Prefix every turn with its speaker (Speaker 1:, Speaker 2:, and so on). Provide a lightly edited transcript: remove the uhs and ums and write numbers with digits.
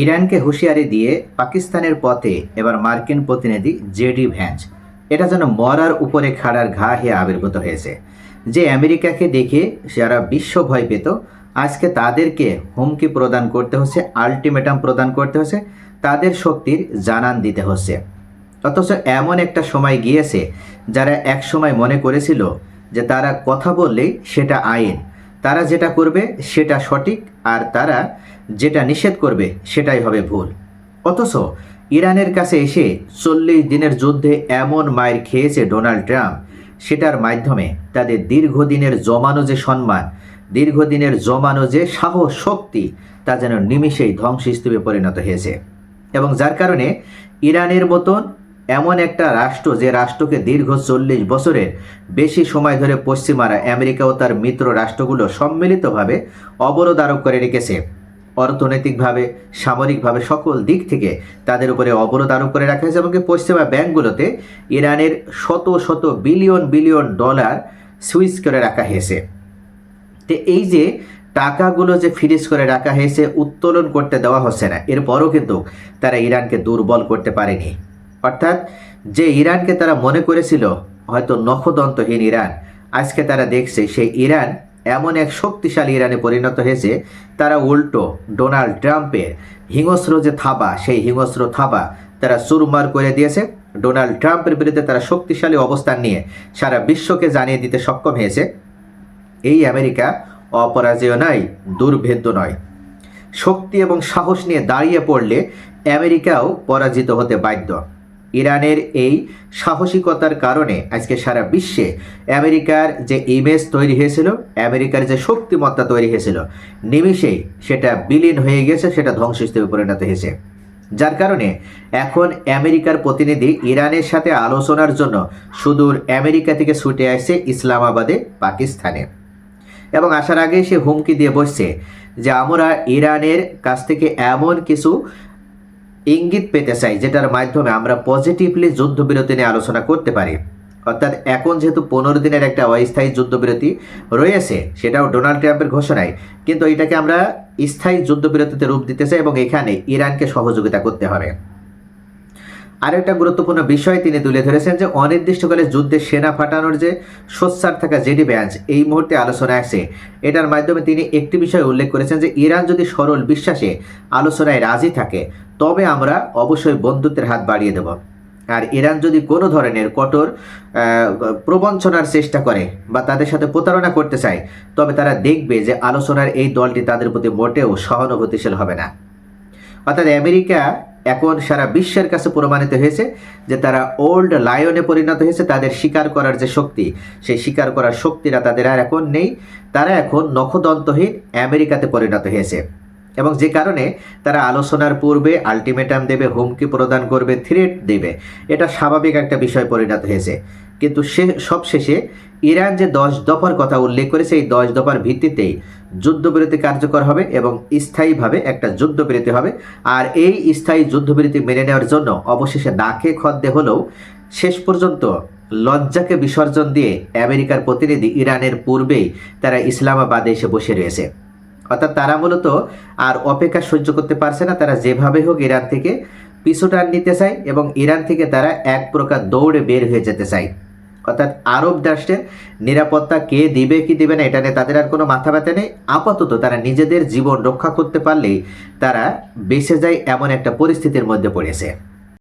Speaker 1: ইরানকে হুঁশিয়ারি দিয়ে পাকিস্তানের পথে এবার মার্কিন প্রতিনিধি জেডি ভ্যান্স। এটা যেন মরার উপরে খাড়ার ঘা হয়ে আবির্ভূত হয়েছে। যে আমেরিকাকে দেখে যারা বিশ্ব ভয় পেত, আজকে তাদেরকে হুমকি প্রদান করতে হচ্ছে, আলটিমেটাম প্রদান করতে হচ্ছে, তাদের শক্তির জানান দিতে হচ্ছে। অথচ এমন একটা সময় গিয়েছে যারা এক সময় মনে করেছিল যে তারা কথা বললেই সেটা আইন, তারা যেটা করবে সেটা সঠিক, আর তারা যেটা নিষেধ করবে সেটাই হবে ভুল। অথচ ইরানের কাছে এসে 40 দিনের যুদ্ধে এমন মায়ের খেয়েছে ডোনাল্ড ট্রাম্প, সেটার মাধ্যমে তাদের দীর্ঘদিনের জমানো যে সম্মান, দীর্ঘদিনের জমানো যে সাহস শক্তি, তা যেন নিমিষেই ধ্বংসস্তূপে পরিণত হয়েছে। এবং যার কারণে ইরানের মতন এমন একটা রাষ্ট্র, যে রাষ্ট্রকে দীর্ঘ 40 বছরের বেশি সময় ধরে পশ্চিমারা, আমেরিকা ও তার মিত্র রাষ্ট্রগুলো সম্মিলিতভাবে অবরোধ আরোপ করে রেখেছে, অর্থনৈতিকভাবে, সামরিকভাবে, সকল দিক থেকে তাদের উপরে অবরোধ আরোপ করে রাখা হয়েছে। এমনকি পশ্চিমা ব্যাংকগুলোতে ইরানের শত শত বিলিয়ন বিলিয়ন ডলার সুইচ করে রাখা হয়েছে। তো এই যে টাকাগুলো যে ফ্রিজ করে রাখা হয়েছে, উত্তোলন করতে দেওয়া হচ্ছে না, এরপরও কিন্তু তারা ইরানকে দুর্বল করতে পারেনি। অর্থাৎ যে ইরানকে তারা মনে করেছিল হয়তো নখদন্তহীন ইরান, আজকে তারা দেখছে সেই ইরান এমন এক শক্তিশালী ইরানে পরিণত হয়েছে। তারা উল্টো ডোনাল্ড ট্রাম্পের হিংস্র যে থাবা, সেই হিংস্র থাবা তারা চুরমার করে দিয়েছে। ডোনাল্ড ট্রাম্পের বিরুদ্ধে তারা শক্তিশালী অবস্থান নিয়ে সারা বিশ্বকে জানিয়ে দিতে সক্ষম হয়েছে এই আমেরিকা অপরাজেয় নয়, দুর্ভেদ্য নয়। শক্তি এবং সাহস নিয়ে দাঁড়িয়ে পড়লে আমেরিকাও পরাজিত হতে বাধ্য। ইরানের এই সাহসিকতার কারণে আজকে সারা বিশ্বে আমেরিকার যে ইমেজ তৈরি হয়েছিল, আমেরিকার যে শক্তিমত্তা তৈরি হয়েছিল, নিমিষেই সেটা বিলীন হয়ে গেছে, সেটা ধ্বংসস্তূপে পরিণত হয়েছে। যার কারণে এখন আমেরিকার প্রতিনিধি ইরানের সাথে আলোচনার জন্য সুদূর আমেরিকা থেকে ছুটে আসছে ইসলামাবাদে, পাকিস্তানে। এবং আসার আগে সে হুমকি দিয়ে বসছে যে আমরা ইরানের কাছ থেকে এমন কিছু ইঙ্গিত পেতে চাই যেটার মাধ্যমে আমরা পজিটিভলি যুদ্ধবিরতি নিয়ে আলোচনা করতে পারি। অর্থাৎ এখন যেহেতু 15 দিনের একটা অস্থায়ী যুদ্ধবিরতি রয়েছে, সেটাও ডোনাল্ড ট্রাম্পের ঘোষণায়, কিন্তু এটাকে আমরা স্থায়ী যুদ্ধবিরতিতে রূপ দিতে চাই এবং এখানে ইরানকে সহযোগিতা করতে হবে। আরেকটা গুরুত্বপূর্ণ বিষয় তিনি তুলে ধরেছেন যে অনির্দিষ্টকালে যুদ্ধে সেনা পাঠানোর যে সোচ্চার থাকা জেডি ভ্যান্স এই মুহূর্তে আলোচনায় আসছে। এটার মাধ্যমে তিনি একটি বিষয় উল্লেখ করেছেন যে ইরান যদি সরল বিশ্বাসে আলোচনায় রাজি থাকে তবে আমরা অবশ্যই বন্ধুত্বের হাত বাড়িয়ে দেব। আর ইরান যদি কোনো ধরনের কঠোর প্রবঞ্চনার চেষ্টা করে বা তাদের সাথে প্রতারণা করতে চায়, তবে তারা দেখবে যে আলোচনার এই দলটি তাদের প্রতি মোটেও সহানুভূতিশীল হবে না। অর্থাৎ আমেরিকা এখন সারা বিশ্বের কাছে প্রমাণিত হয়েছে যে তারা ওল্ড লায়নে পরিণত হয়েছে। তাদের শিকার করার যে শক্তি, সেই শিকার করার শক্তিটা তাদের আর এখন নেই। তারা এখন নখদন্তহীন আমেরিকাতে পরিণত হয়েছে এবং যে কারণে তারা আলোচনার পূর্বে আলটিমেটাম দেবে, হুমকি প্রদান করবে, থ্রেট দেবে। এটা স্বাভাবিক একটা বিষয় পরিণত হয়েছে। কিন্তু সবশেষে ইরান যে 10 দফার কথা উল্লেখ করেছে, এই 10 দফার ভিত্তিতেই যুদ্ধবিরতি কার্যকর হবে এবং স্থায়ীভাবে একটা যুদ্ধবিরতি হবে। আর এই স্থায়ী যুদ্ধবিরতি মেনে নেওয়ার জন্য অবশেষে নাকে খদ্দে হলেও শেষ পর্যন্ত লজ্জাকে বিসর্জন দিয়ে আমেরিকার প্রতিনিধি ইরানের পূর্বেই তারা ইসলামাবাদে এসে বসে রয়েছে। অর্থাৎ তারা মূলত আর অপেক্ষা সহ্য করতে পারছে না। তারা যেভাবে হোক ইরান থেকে পিছুটান নিতে চায় এবং ইরান থেকে তারা এক প্রকার দৌড়ে বের হয়ে যেতে চায়। অর্থাৎ আরব রাষ্ট্রের নিরাপত্তা কে দিবে কি দিবে না এটা নিয়ে তাদের আর কোনো মাথা ব্যথা নেই। আপাতত তারা নিজেদের জীবন রক্ষা করতে পারলেই তারা বেঁচে যায়, এমন একটা পরিস্থিতির মধ্যে পড়েছে।